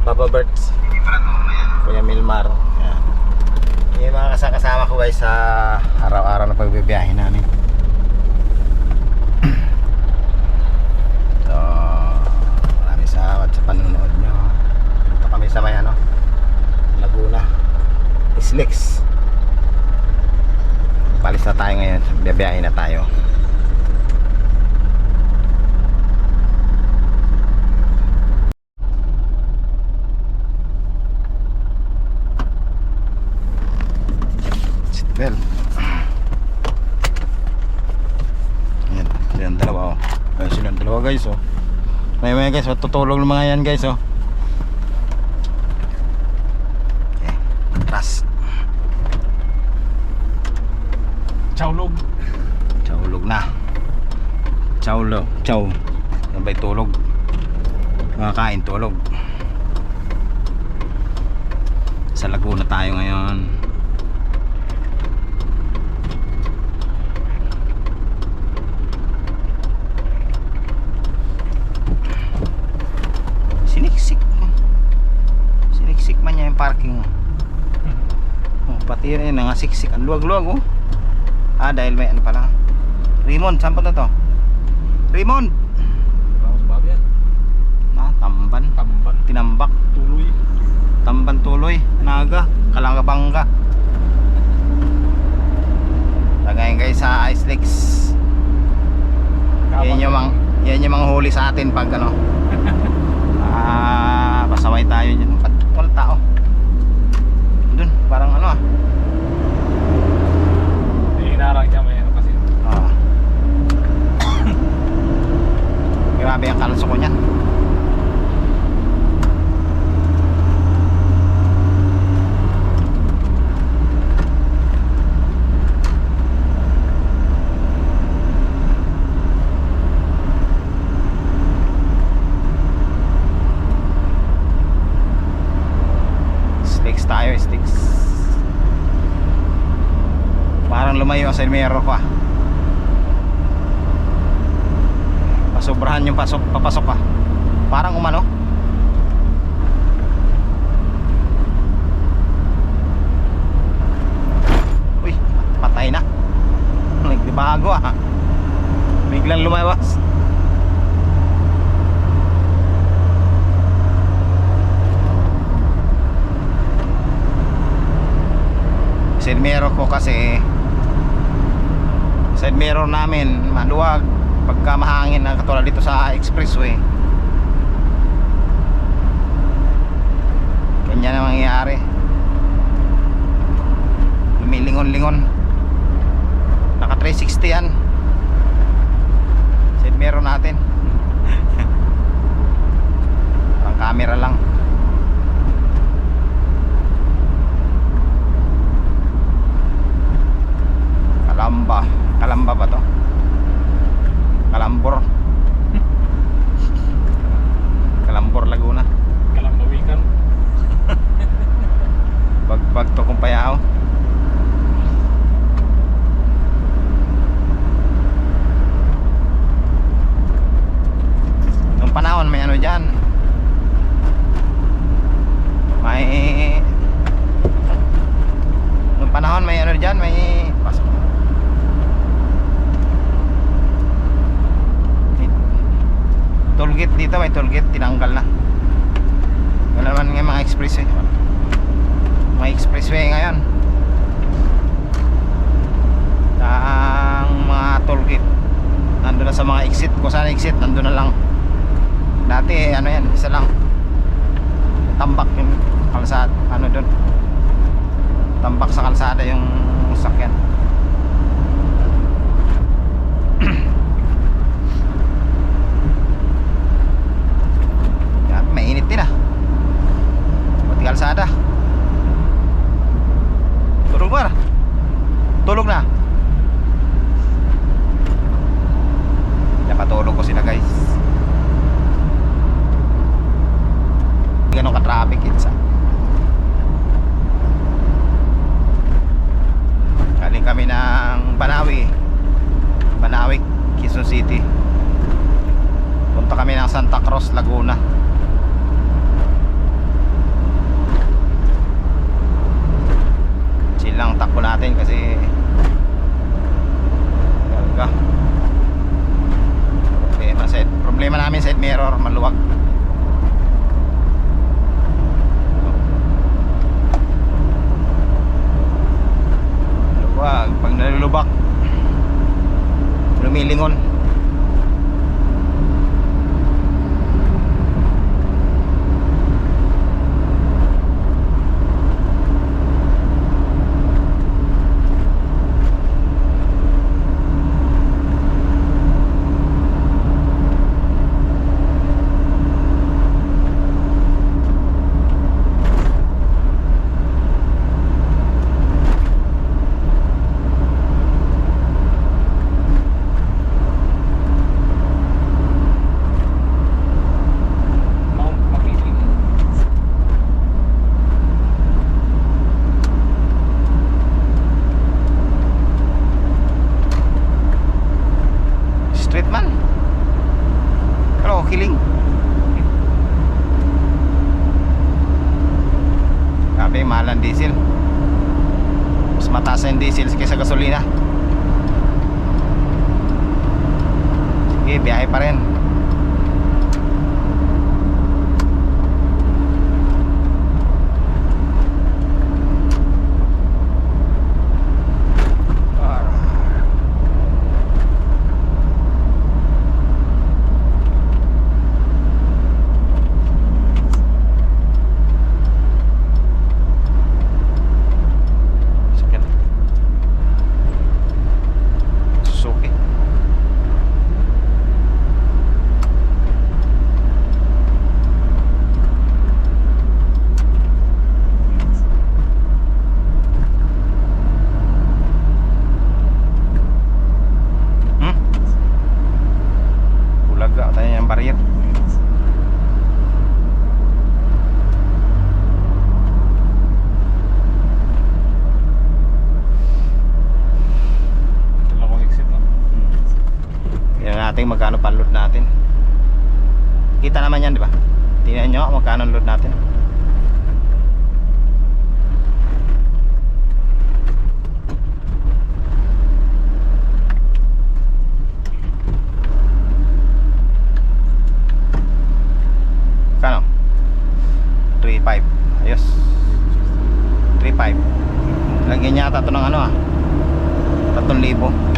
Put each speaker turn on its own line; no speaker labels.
Papa Berts, Kuya Milmar. Yan. Yung mga kasama ko guys sa araw-araw na pagbibiyahe namin. So, maraming salamat sa panunood nyo. Ito kami sa may Laguna Islex. Palis na tayo ngayon, biyahe na tayo. Seatbelt. Ayan, silang dalawa oh. Ayan, silang dalawa guys oh. May guys, matutulog ng mga yan guys oh. Okay, trust.
Chowlog.
Chowlog na. Chowlog. Chow. Sabay tulog. Mga kain tulog. Sa Laguna tayo ngayon. Siniksik man niya yung parking oh, pati rin siksik ang luwag-luwag oh. Dahil may pala Raymond, saan po na to? Raymond!
Vamos ba yan?
Tamban Tinambak
Tuloy.
Tamban Tuloy Naga Kalangabangga. Tagayin guys sa Islex. Yan yung mga huli sa atin pag pasaway tayo dyan. Walang tao dun, parang
Hinarang niya may kasi.
Grabe ang kalso ko niyan. Sticks tayo, sticks. Parang lumayo ang Selmero ko Pasobrahan yung papasok parang umano. Uy, patay na. Nagbago biglang lumawas. Side mirror ko kasi side mirror namin maluwag pagka mahangin na katulad dito sa expressway. Ganyan ang mangyayari. Lumilingon-lingon. Naka 360 yan. Side mirror natin. Parang camera lang. Kalamba ba to? Kalambor Laguna.
Kalambawikan.
Bagbag to kung payaw. Nung panahon may dyan. Nung panahon may dyan, may pasok. Tollgate dito, may tollgate, tinanggal na. Wala naman nga mga expressway. May expressway ngayon. Ang mga tollgate nandun na sa mga exit. Kung saan exit, nandun na lang. Dati yan, isa lang. Tambak yung kalsada, dun. Tambak sa kalsada yung sakyan. Mainit din pati kalsada. Tulog na. Nakatulog ko sila guys. Ganun ka traffic kids Galing kami ng Banawi, Quezon City. Punta kami ng Santa Cruz, Laguna. Yun lang ang takbo natin kasi talaga problema namin side mirror, maluwag. Luwag, pag nalulubak lumilingon.
Mount Makiling.
Street man. Hello, Kiling. Grabe, mahal ang diesel. Mas mataas ang diesel kaysa gasolina. Sige, biyahe pa rin. Sakit. Suzuki. Hmm? Bulaga tayo yung barrier.
Dalawang exit no?
Tingnan natin magkano pa load natin. Kita naman yan, di ba? Tingnan nyo magkano load natin. Kano? 3.5. Ayos. 3.5. Lagyan niya ata ito ng ano 3,000.